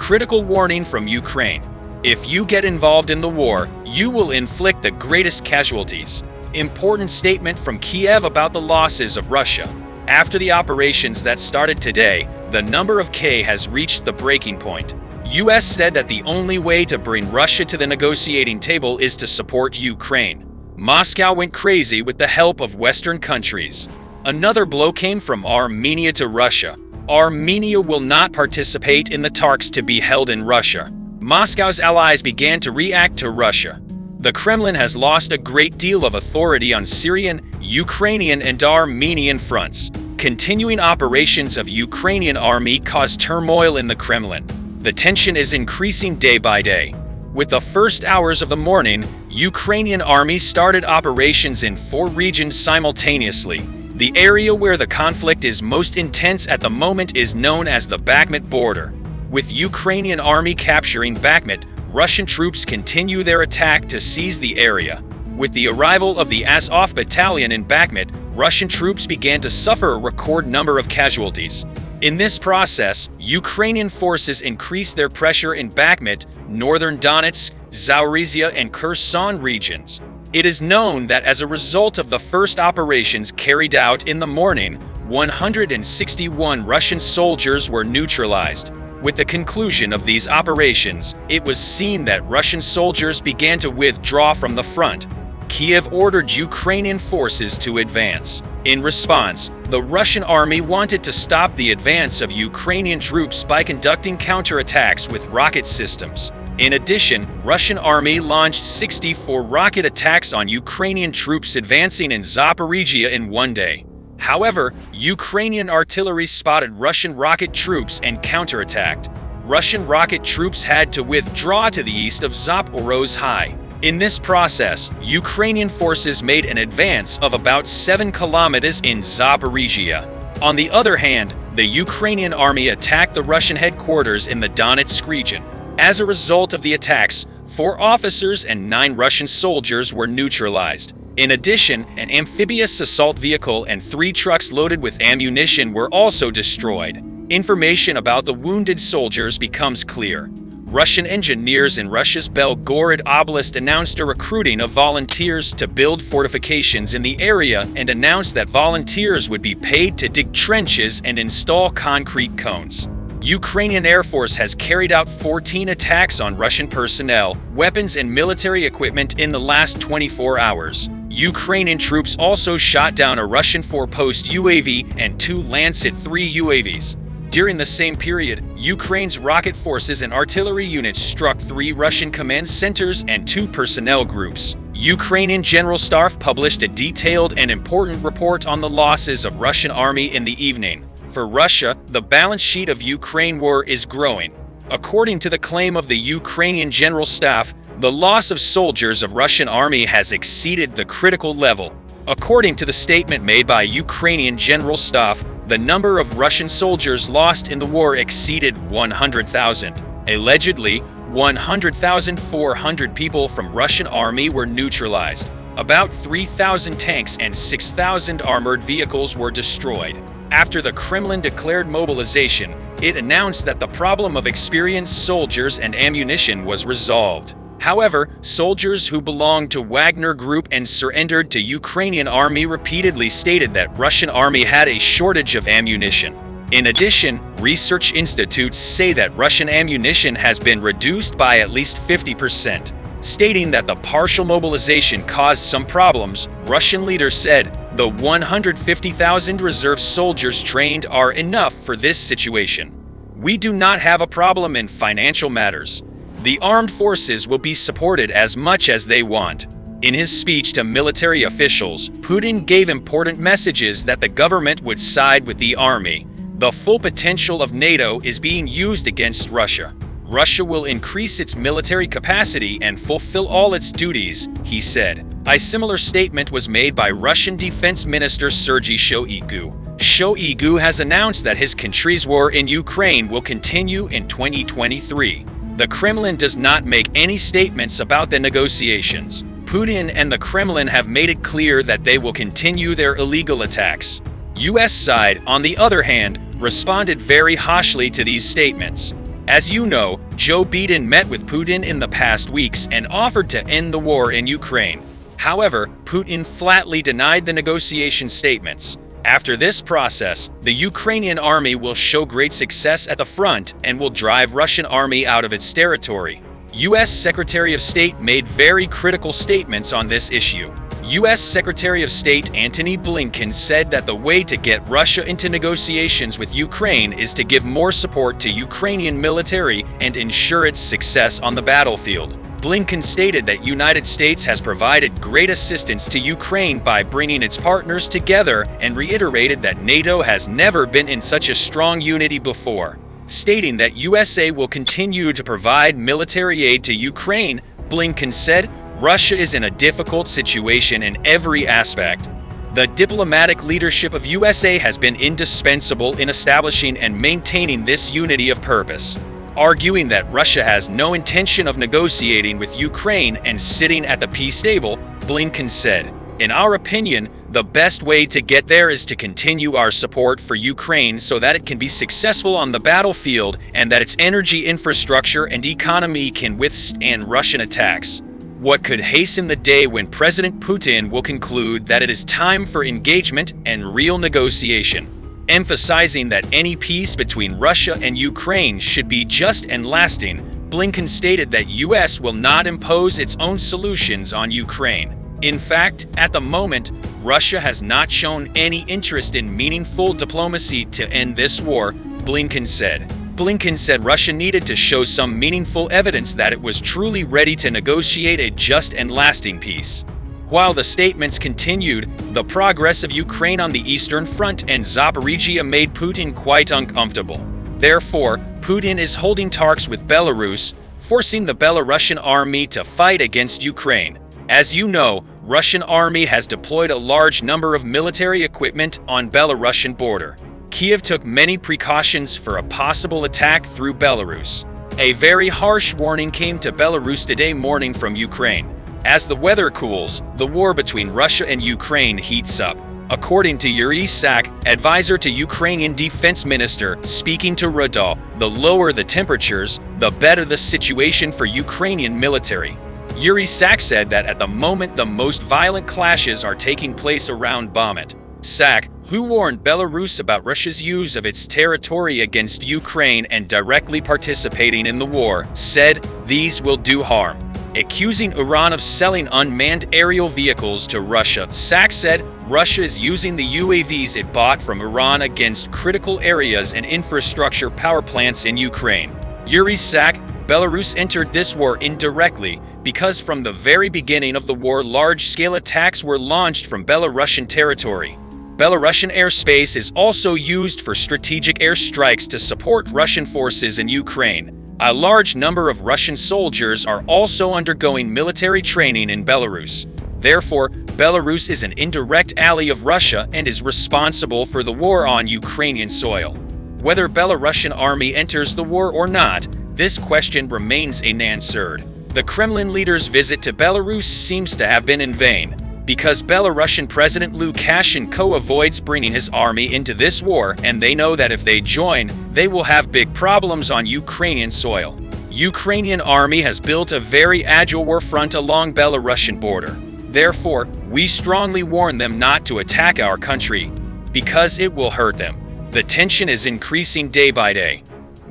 Critical warning from Ukraine. If you get involved in the war, you will inflict the greatest casualties. Important statement from Kiev about the losses of Russia. After the operations that started today, the number of K has reached the breaking point. US said that the only way to bring Russia to the negotiating table is to support Ukraine. Moscow went crazy with the help of Western countries. Another blow came from Armenia to Russia. Armenia will not participate in the talks to be held in Russia. Moscow's allies began to react to Russia. The Kremlin has lost a great deal of authority on Syrian, Ukrainian, and Armenian fronts. Continuing operations of Ukrainian army cause turmoil in the Kremlin. The tension is increasing day by day. With the first hours of the morning, Ukrainian army started operations in 4 regions simultaneously. The area where the conflict is most intense at the moment is known as the Bakhmut border. With Ukrainian army capturing Bakhmut, Russian troops continue their attack to seize the area. With the arrival of the Azov battalion in Bakhmut, Russian troops began to suffer a record number of casualties. In this process, Ukrainian forces increased their pressure in Bakhmut, northern Donetsk, Zaporizhia, and Kherson regions. It is known that as a result of the first operations carried out in the morning, 161 Russian soldiers were neutralized. With the conclusion of these operations, it was seen that Russian soldiers began to withdraw from the front. Kiev ordered Ukrainian forces to advance. In response, the Russian army wanted to stop the advance of Ukrainian troops by conducting counterattacks with rocket systems. In addition, Russian army launched 64 rocket attacks on Ukrainian troops advancing in Zaporizhia in one day. However, Ukrainian artillery spotted Russian rocket troops and counterattacked. Russian rocket troops had to withdraw to the east of Zaporozhye. In this process, Ukrainian forces made an advance of about 7 kilometers in Zaporizhia. On the other hand, the Ukrainian army attacked the Russian headquarters in the Donetsk region. As a result of the attacks, 4 officers and 9 Russian soldiers were neutralized. In addition, an amphibious assault vehicle and 3 trucks loaded with ammunition were also destroyed. Information about the wounded soldiers becomes clear. Russian engineers in Russia's Belgorod Oblast announced a recruiting of volunteers to build fortifications in the area and announced that volunteers would be paid to dig trenches and install concrete cones. Ukrainian Air Force has carried out 14 attacks on Russian personnel, weapons, and military equipment in the last 24 hours. Ukrainian troops also shot down a Russian 4-post UAV and 2 Lancet 3 UAVs. During the same period, Ukraine's rocket forces and artillery units struck 3 Russian command centers and 2 personnel groups. Ukrainian General Staff published a detailed and important report on the losses of Russian army in the evening. For Russia, the balance sheet of Ukraine war is growing. According to the claim of the Ukrainian General Staff, the loss of soldiers of Russian army has exceeded the critical level. According to the statement made by Ukrainian General Staff, the number of Russian soldiers lost in the war exceeded 100,000. Allegedly, 100,400 people from Russian army were neutralized. About 3,000 tanks and 6,000 armored vehicles were destroyed. After the Kremlin declared mobilization, it announced that the problem of experienced soldiers and ammunition was resolved. However, soldiers who belonged to Wagner Group and surrendered to Ukrainian army repeatedly stated that Russian army had a shortage of ammunition. In addition, research institutes say that Russian ammunition has been reduced by at least 50%. Stating that the partial mobilization caused some problems, Russian leaders said, the 150,000 reserve soldiers trained are enough for this situation. We do not have a problem in financial matters. The armed forces will be supported as much as they want. In his speech to military officials, Putin gave important messages that the government would side with the army. The full potential of NATO is being used against Russia. Russia will increase its military capacity and fulfill all its duties, he said. A similar statement was made by Russian Defense Minister Sergei Shoigu. Shoigu has announced that his country's war in Ukraine will continue in 2023. The Kremlin does not make any statements about the negotiations. Putin and the Kremlin have made it clear that they will continue their illegal attacks. US side, on the other hand, responded very harshly to these statements. As you know, Joe Biden met with Putin in the past weeks and offered to end the war in Ukraine. However, Putin flatly denied the negotiation statements. After this process, the Ukrainian army will show great success at the front and will drive Russian army out of its territory. U.S. Secretary of State made very critical statements on this issue. U.S. Secretary of State Antony Blinken said that the way to get Russia into negotiations with Ukraine is to give more support to Ukrainian military and ensure its success on the battlefield. Blinken stated that United States has provided great assistance to Ukraine by bringing its partners together and reiterated that NATO has never been in such a strong unity before. Stating that USA will continue to provide military aid to Ukraine, Blinken said, Russia is in a difficult situation in every aspect. The diplomatic leadership of USA has been indispensable in establishing and maintaining this unity of purpose. Arguing that Russia has no intention of negotiating with Ukraine and sitting at the peace table, Blinken said, "In our opinion, the best way to get there is to continue our support for Ukraine so that it can be successful on the battlefield and that its energy infrastructure and economy can withstand Russian attacks. What could hasten the day when President Putin will conclude that it is time for engagement and real negotiation." Emphasizing that any peace between Russia and Ukraine should be just and lasting, Blinken stated that U.S. will not impose its own solutions on Ukraine. In fact, at the moment, Russia has not shown any interest in meaningful diplomacy to end this war, Blinken said. Blinken said Russia needed to show some meaningful evidence that it was truly ready to negotiate a just and lasting peace. While the statements continued, the progress of Ukraine on the Eastern Front and Zaporizhia made Putin quite uncomfortable. Therefore, Putin is holding talks with Belarus, forcing the Belarusian army to fight against Ukraine. As you know, Russian army has deployed a large number of military equipment on Belarusian border. Kiev took many precautions for a possible attack through Belarus. A very harsh warning came to Belarus today morning from Ukraine. As the weather cools, the war between Russia and Ukraine heats up. According to Yuri Sak, advisor to Ukrainian defense minister, speaking to Rada, the lower the temperatures, the better the situation for Ukrainian military. Yuri Sak said that at the moment the most violent clashes are taking place around Bakhmut. Sak, who warned Belarus about Russia's use of its territory against Ukraine and directly participating in the war, said these will do harm. Accusing Iran of selling unmanned aerial vehicles to Russia, Sak said Russia is using the UAVs it bought from Iran against critical areas and infrastructure power plants in Ukraine. Yuri Sak, Belarus entered this war indirectly because from the very beginning of the war large-scale attacks were launched from Belarusian territory. Belarusian airspace is also used for strategic airstrikes to support Russian forces in Ukraine. A large number of Russian soldiers are also undergoing military training in Belarus. Therefore, Belarus is an indirect ally of Russia and is responsible for the war on Ukrainian soil. Whether Belarusian army enters the war or not, this question remains unanswered. The Kremlin leader's visit to Belarus seems to have been in vain, because Belarusian President Lukashenko avoids bringing his army into this war, and they know that if they join, they will have big problems on Ukrainian soil. Ukrainian army has built a very agile war front along Belarusian border. Therefore, we strongly warn them not to attack our country, because it will hurt them. The tension is increasing day by day.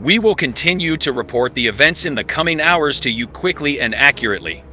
We will continue to report the events in the coming hours to you quickly and accurately.